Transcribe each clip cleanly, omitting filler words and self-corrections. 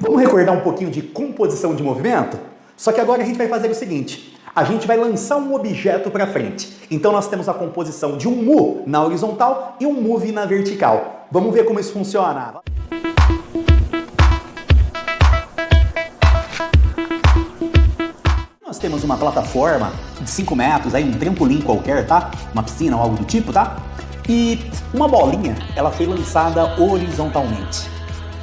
Vamos recordar um pouquinho de composição de movimento? Só que agora a gente vai fazer o seguinte, a gente vai lançar um objeto para frente. Então nós temos a composição de um mu na horizontal e um move na vertical. Vamos ver como isso funciona. Nós temos uma plataforma de 5 metros, aí um trampolim qualquer, tá? Uma piscina ou algo do tipo, tá? E uma bolinha, ela foi lançada horizontalmente.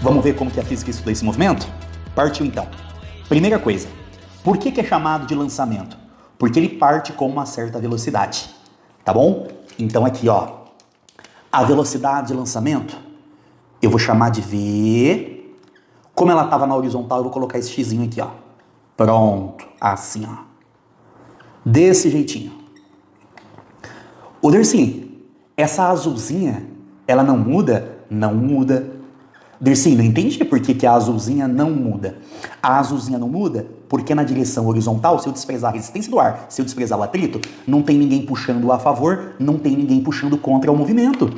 Vamos ver como que a física estuda esse movimento? Partiu então. Primeira coisa, por que é chamado de lançamento? Porque ele parte com uma certa velocidade, tá bom? Então aqui, ó, a velocidade de lançamento, eu vou chamar de V. Como ela estava na horizontal, eu vou colocar esse xizinho aqui, ó. Pronto, assim, ó. Desse jeitinho. Ô, Dercy, essa azulzinha, ela não muda? Não muda. Dercy, não entendi por que a azulzinha não muda. A azulzinha não muda porque na direção horizontal, se eu desprezar a resistência do ar, se eu desprezar o atrito, não tem ninguém puxando a favor, não tem ninguém puxando contra o movimento.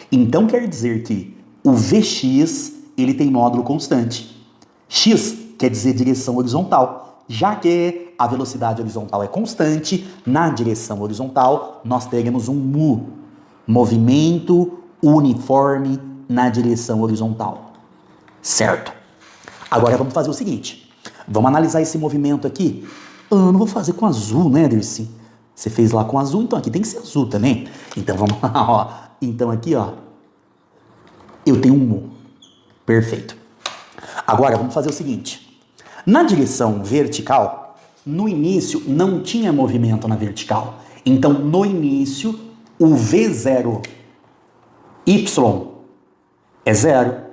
Então quer dizer que o Vx, ele tem módulo constante. X quer dizer direção horizontal. Já que a velocidade horizontal é constante, na direção horizontal nós teremos um mu, movimento uniforme na direção horizontal. Certo? Agora vamos fazer o seguinte, vamos analisar esse movimento aqui. Não vou fazer com azul, né, Dercy? Você fez lá com azul, então aqui tem que ser azul também. Então vamos lá, ó. Então aqui, ó, eu tenho um mu. Perfeito. Agora vamos fazer o seguinte. Na direção vertical, no início não tinha movimento na vertical. Então no início, o V0, Y, é zero.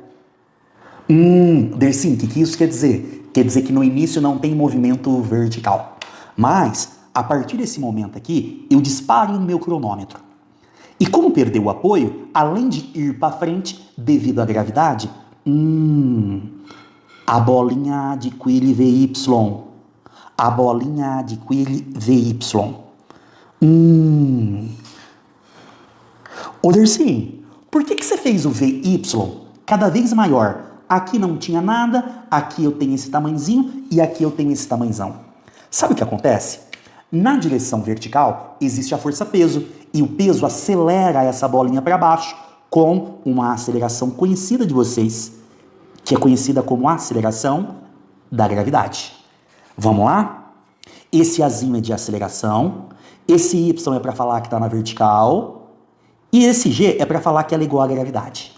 Dercy, o que isso quer dizer? Quer dizer que no início não tem movimento vertical. Mas, a partir desse momento aqui, eu disparo no meu cronômetro. E como perdeu o apoio, além de ir para frente, devido à gravidade, a bolinha adquire VY. A bolinha adquire VY. Ô, Dercy, por que você fez o VY cada vez maior? Aqui não tinha nada, aqui eu tenho esse tamanhozinho e aqui eu tenho esse tamanhozão. Sabe o que acontece? Na direção vertical existe a força-peso e o peso acelera essa bolinha para baixo com uma aceleração conhecida de vocês, que é conhecida como aceleração da gravidade. Vamos lá? Esse Azinho é de aceleração, esse Y é para falar que está na vertical e esse G é para falar que ela é igual à gravidade,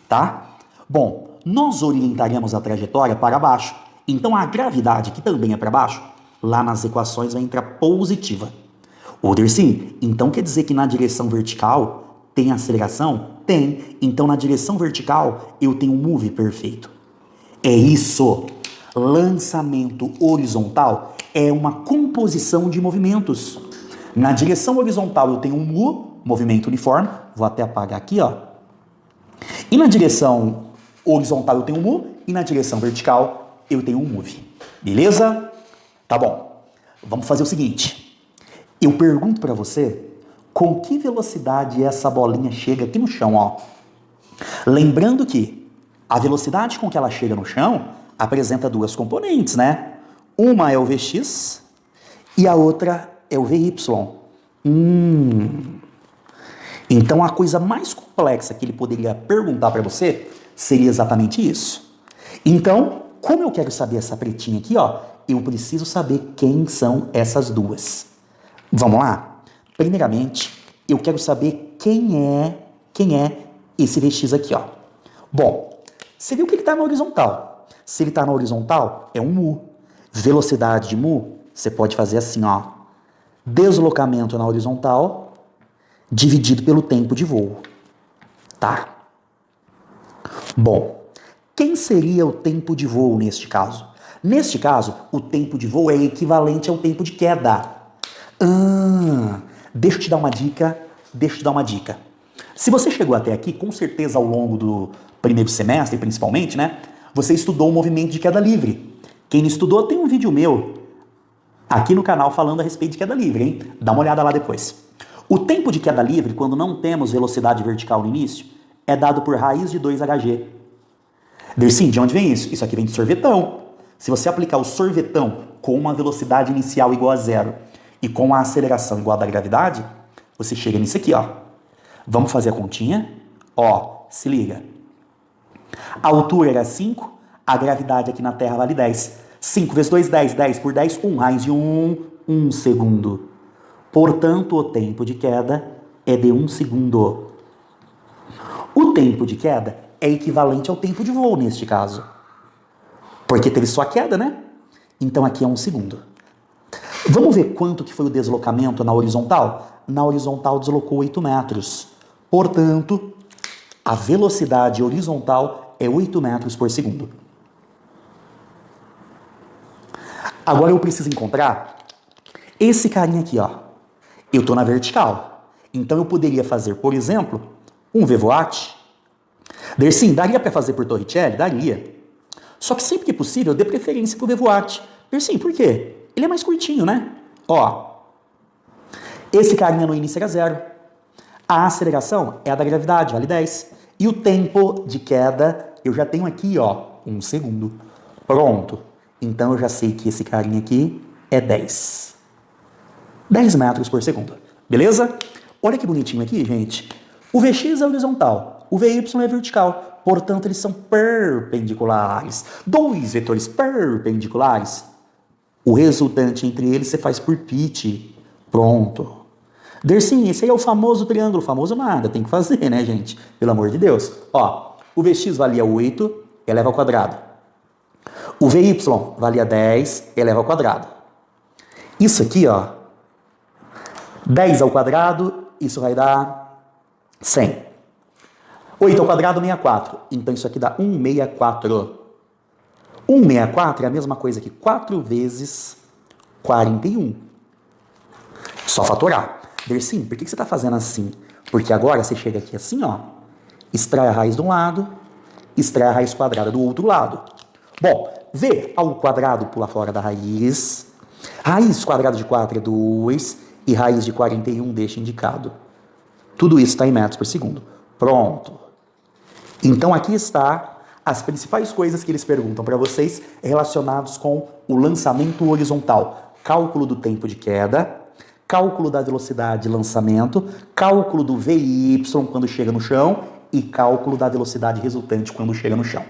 tá? Bom, nós orientaremos a trajetória para baixo, então a gravidade, que também é para baixo, lá nas equações vai entrar positiva. Ô, Dercy, então quer dizer que na direção vertical tem aceleração? Tem. Então na direção vertical eu tenho um move perfeito. É isso. Lançamento horizontal é uma composição de movimentos. Na direção horizontal eu tenho um mu, movimento uniforme, vou até apagar aqui, ó. E na direção horizontal eu tenho um mu, e na direção vertical eu tenho um move. Beleza? Tá bom. Vamos fazer o seguinte. Eu pergunto para você com que velocidade essa bolinha chega aqui no chão, ó. Lembrando que a velocidade com que ela chega no chão apresenta duas componentes, né? Uma é o Vx e a outra é o Vy. Então a coisa mais complexa que ele poderia perguntar para você seria exatamente isso. Então, como eu quero saber essa pretinha aqui, ó, eu preciso saber quem são essas duas. Vamos lá? Primeiramente, eu quero saber quem é esse Vx aqui, ó. Bom, você viu que ele está na horizontal. Se ele está na horizontal, é um mu. Velocidade de mu, você pode fazer assim, ó. Deslocamento na horizontal dividido pelo tempo de voo. Tá? Bom, quem seria o tempo de voo neste caso? Neste caso, o tempo de voo é equivalente ao tempo de queda. Deixa eu te dar uma dica. Se você chegou até aqui, com certeza ao longo do primeiro semestre, principalmente, né? Você estudou o movimento de queda livre. Quem não estudou, tem um vídeo meu aqui no canal falando a respeito de queda livre, hein? Dá uma olhada lá depois. O tempo de queda livre, quando não temos velocidade vertical no início, é dado por raiz de 2hg. Dercy, de onde vem isso? Isso aqui vem de sorvetão. Se você aplicar o sorvetão com uma velocidade inicial igual a zero e com a aceleração igual a da gravidade, você chega nisso aqui, ó. Vamos fazer a continha? Ó, se liga. A altura era 5, a gravidade aqui na Terra vale 10. 5 vezes 2, 10. 10 por 10, 1 raiz de 1 segundo. Portanto, o tempo de queda é de 1 segundo. O tempo de queda é equivalente ao tempo de voo neste caso. Porque teve só a queda, né? Então aqui é 1 segundo. Vamos ver quanto que foi o deslocamento na horizontal? Na horizontal deslocou 8 metros. Portanto, a velocidade horizontal é 8 metros por segundo. Agora eu preciso encontrar esse carinha aqui, ó. Eu estou na vertical. Então eu poderia fazer, por exemplo, um VVOAT. Dercy, daria para fazer por Torricelli? Daria. Só que sempre que possível, eu dê preferência para o VVOAT. Dercy, por quê? Ele é mais curtinho, né? Ó, esse carinha no início era 0. A aceleração é a da gravidade, vale 10. E o tempo de queda, eu já tenho aqui, ó, 1 segundo. Pronto. Então eu já sei que esse carinha aqui é 10. 10 metros por segundo. Beleza? Olha que bonitinho aqui, gente. O Vx é horizontal, o Vy é vertical. Portanto, eles são perpendiculares. Dois vetores perpendiculares. O resultante entre eles você faz por π. Pronto. Dercy, esse aí é o famoso triângulo. Famoso nada, tem que fazer, né, gente? Pelo amor de Deus. Ó, o Vx valia 8, eleva ao quadrado. O Vy valia 10, eleva ao quadrado. Isso aqui, ó, 10 ao quadrado, isso vai dar 100. 8 ao quadrado, 64. Então isso aqui dá 164. 164 é a mesma coisa que 4 vezes 41. Só fatorar. Dercy, por que você está fazendo assim? Porque agora você chega aqui assim, ó, extrai a raiz de um lado, extrai a raiz quadrada do outro lado. Bom, V ao quadrado pula fora da raiz, raiz quadrada de 4 é 2 e raiz de 41 deixa indicado. Tudo isso está em metros por segundo. Pronto. Então aqui está as principais coisas que eles perguntam para vocês relacionados com o lançamento horizontal. Cálculo do tempo de queda, cálculo da velocidade de lançamento, cálculo do VY quando chega no chão e cálculo da velocidade resultante quando chega no chão.